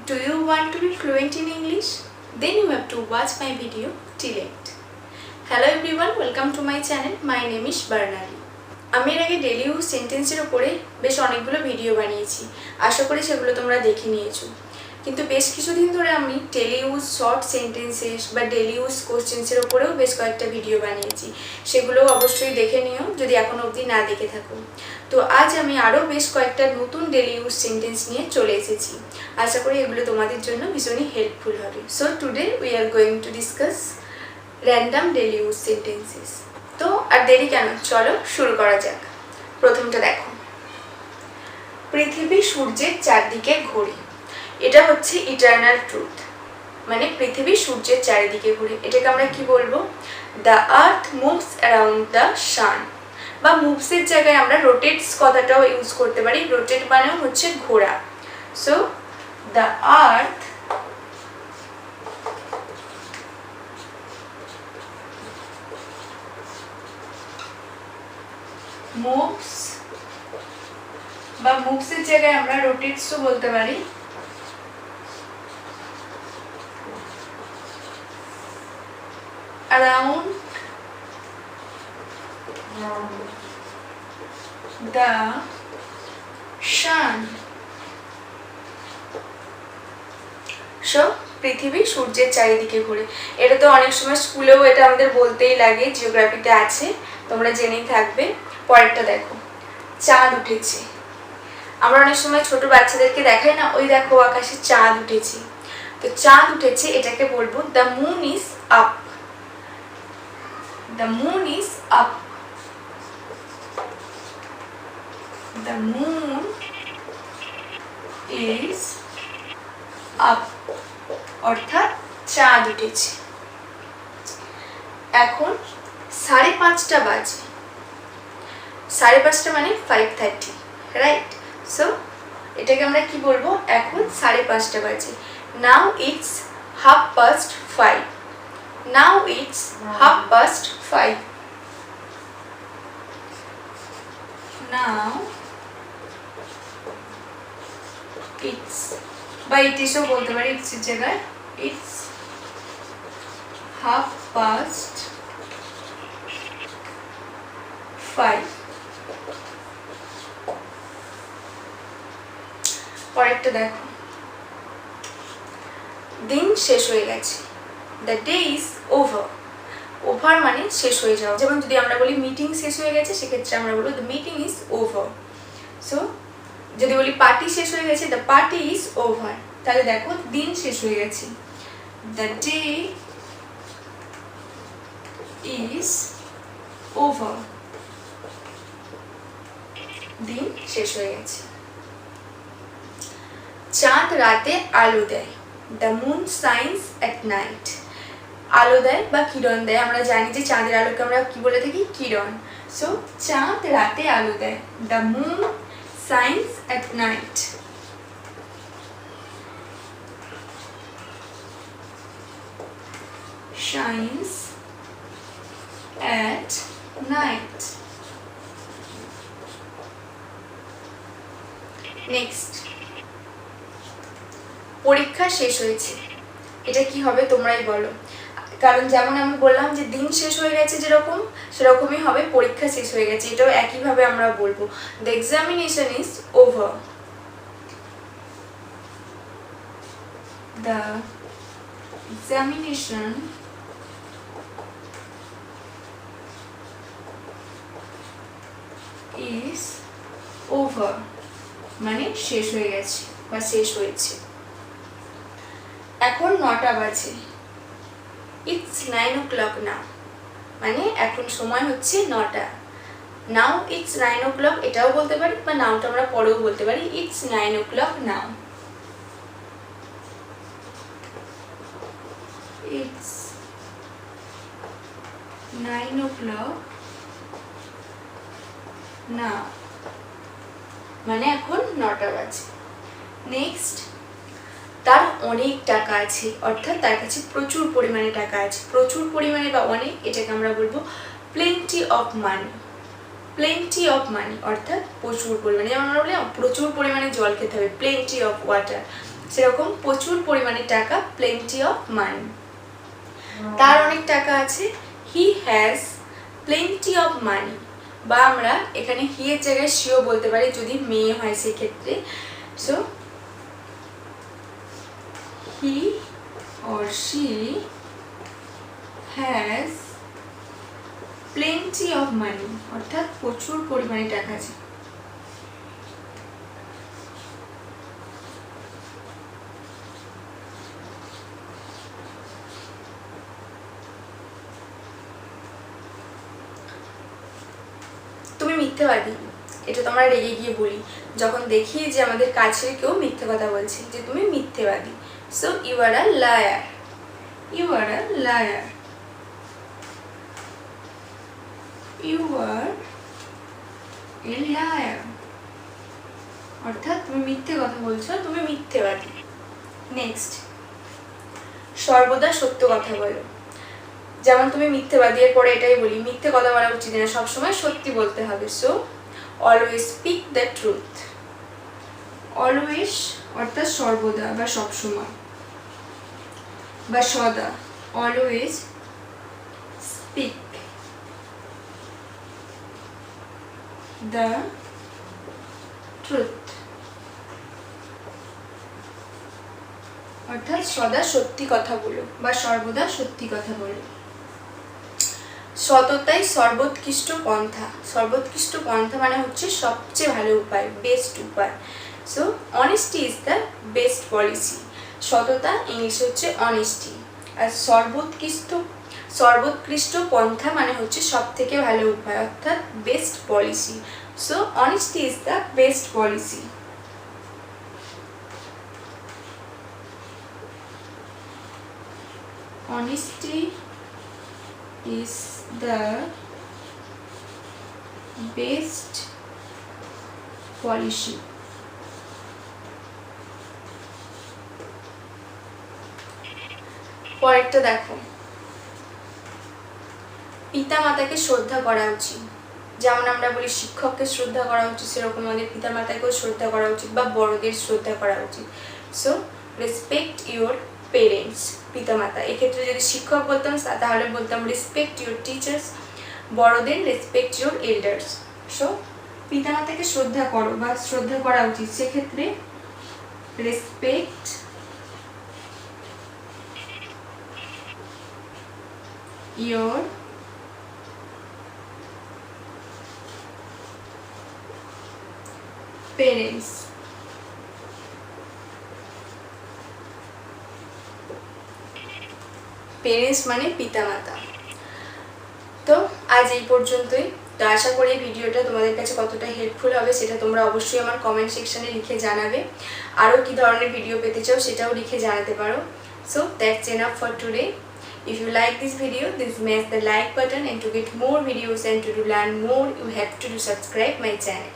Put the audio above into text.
Do you want to be fluent in English? Then you have to watch my video till end. Hello everyone, welcome to my channel. My name is Barnali. আমি এর আগে daily use সেন্টেন্সের উপরে বেশ অনেকগুলো video বানিয়েছি। আশা করি সেগুলো তোমরা দেখে নিয়েছো। কিন্তু বেশ কিছুদিন ধরে আমি ডেইলি ইউজ শর্ট সেন্টেন্সেস বা ডেইলি ইউজ কোশ্চেন্সের উপরেও বেশ কয়েকটা ভিডিও বানিয়েছি। সেগুলো অবশ্যই দেখে নিও যদি এখনো অবধি না দেখে থাকো। তো আজ আমি আরও বেশ কয়েকটা নতুন ডেইলি ইউজ সেন্টেন্স নিয়ে চলে এসেছি। আশা করি এগুলো তোমাদের জন্য ভীষণই হেল্পফুল হবে। So today we are going to discuss random daily use sentences. তো আর দেরি কেন, চলো শুরু করা যাক। প্রথমটা দেখো, পৃথিবী সূর্যের চারদিকে ঘোরে। এটা হচ্ছে ইটারনাল ট্রুথ, মানে পৃথিবী সূর্যের চারিদিকে ঘুরে। এটাকে আমরা কি বলবো? The earth moves around the sun, বা মুভসের জায়গায় আমরা রোটেটস কথাটাও ইউজ করতে পারি। রোটেট মানেও হচ্ছে ঘোরা। সো দ্য আর্থ মুভস, বা মুভসের জায়গায় আমরা রোটেটসও বলতে পারি। Around the sun. So পৃথিবী সূর্যের চারিদিকে ঘুরে। এটা তো অনেক সময় স্কুলেও এটা আমাদের বলতেই লাগে, জিওগ্রাফিতে আছে, তোমরা জেনেই থাকবে। পরেরটা দেখো, চাঁদ উঠেছে। আমরা অনেক সময় ছোট বাচ্চাদেরকে দেখাই না, ওই দেখো আকাশে চাঁদ উঠেছে। তো চাঁদ উঠেছে এটাকে বলবো the moon is up. The moon is up. The moon is up. অর্থাৎ চাঁদ উঠেছে। এখন 5:30 বাজে। 5:30 মানে 5:30, রাইট? সো এটাকে আমরা কি বলবো? এখন 5:30 বাজে। Now it's 5:30. Now it's 5:30. Now it's, by it is বলতে পারি, it's এর জায়গায় it's 5:30. পরেরটা দেখো, দিন শেষ হয়ে গেছে। The day is over. Over মানে শেষ হয়ে যাওয়া। যেমন যদি আমরা বলি মিটিং শেষ হয়ে গেছে, সেক্ষেত্রে আমরা বলবো the meeting is over. So যদি বলি পার্টি শেষ হয়ে গেছে, the party is over. তাহলে দেখো দিন শেষ হয়ে গেছে। The day is over. দিন শেষ হয়ে গেছে। চাঁদ রাতে আলো দেয়। The moon shines at night. আলো দেয় বা কিরণ দেয়। আমরা জানি যে চাঁদের আলোকে আমরা কি বলে থাকি? কিরণ। সো চাঁদ রাতে আলো দেয়। The moon shines at night. Shines at night. Next, পরীক্ষা শেষ হয়েছে। এটা কি হবে তোমরাই বলো। কারণ যেমন আমি বললাম যে দিন শেষ হয়ে গেছে, যেরকম সেরকমই হবে পরীক্ষা শেষ হয়ে গেছে। এটাও একইভাবে আমরা বলবো, the examination is over. The examination is over, মানে শেষ হয়ে গেছে বা শেষ হয়েছে। এখন 9টা বাজে। It's 9 o'clock now. মানে এখন সময় হচ্ছে 9টা। Now it's 9 o'clock এটাও বলতে পারি, বা নাওটা আমরা পরেও বলতে পারি। It's 9 o'clock now. It's 9 o'clock now. মানে এখন 9টা বাজে। নেক্সট, তার অনেক টাকা আছে, অর্থাৎ তার কাছে প্রচুর পরিমাণে টাকা আছে। প্রচুর পরিমাণে বা অনেক, এটাকে আমরা বলবো plenty of money. plenty of money অর্থাৎ প্রচুর পরিমাণে। যেমন আমরা বলি প্রচুর পরিমাণে জল খেতে হবে, plenty of water। সেরকম প্রচুর পরিমাণে টাকা, প্লেন্টি অফ মানি। তার অনেক টাকা আছে, he has plenty of money, বা আমরা এখানে হি এর জায়গায় শিও বলতে পারি যদি মেয়ে হয় সেক্ষেত্রে। So he or she has plenty of money, অর্থাৎ প্রচুর পরিমাণে টাকা আছে। তুমি মিথ্যাবাদী, এটা তো আমরা রেগে গিয়ে বলি যখন দেখি যে আমাদের কাছের কেউ মিথ্যে কথা বলছে, যে তুমি মিথ্যেবাদী। So you are a liar, you are a liar, you are a liar, অর্থাৎ তুমি মিথ্যে কথা বলছো, তুমি মিথ্যেবাদী। নেক্সট, সর্বদা সত্য কথা বলো। যেমন তুমি মিথ্যেবাদী, এর পরে এটাই বলি মিথ্যে কথা বলা উচিত না, সবসময় সত্যি বলতে হবে। So always speak the truth, always অর্থাৎ সর্বদা বা সবসময় বা সদা, অলওয়েজ স্পিক দ্য ট্রুথ, অর্থাৎ সদা সত্যি কথা বলো বা সর্বদা সত্যি কথা বলো। সততাই সর্বোৎকৃষ্ট পন্থা, সর্বোৎকৃষ্ট পন্থা মানে হচ্ছে সবচেয়ে ভালো উপায়, বেস্ট উপায়। So honesty is the best policy, সততা ইংলিশে হচ্ছে অনেস্টি, আর সর্বোৎকৃষ্ট পন্থা মানে হচ্ছে সব থেকে ভালো উপায়, অর্থাৎ best policy. So honesty is the best policy. Honesty is the best policy. পরেরটা দেখো, পিতা মাতাকে শ্রদ্ধা করা উচিত। যেমন আমরা বলি শিক্ষককে শ্রদ্ধা করা উচিত, সেরকম আমাদের পিতা মাতাকেও শ্রদ্ধা করা উচিত বা বড়দের শ্রদ্ধা করা উচিত। সো রেসপেক্ট ইউর পেরেন্টস, পিতামাতা। এক্ষেত্রে যদি শিক্ষক বলতাম তাহলে বলতাম রেসপেক্ট ইউর টিচার্স, বড়দের রেসপেক্ট ইউর এল্ডার্স। সো পিতামাতাকে শ্রদ্ধা করো বা শ্রদ্ধা করা উচিত, সেক্ষেত্রে রেসপেক্ট ইউর পেরেন্টস। পেরেন্টস মানে পিতামাতা। তো আজ এই পর্যন্তই। তো আশা করি এই ভিডিওটা তোমাদের কাছে কতটা হেল্পফুল হবে সেটা তোমরা অবশ্যই আমার কমেন্ট সেকশনে লিখে জানাবে। আরও কী ধরনের ভিডিও পেতে চাও সেটাও লিখে জানাতে পারো। So that's enough for today. If you like this video, please smash the like button, and to get more videos and to learn more, you have to subscribe my channel.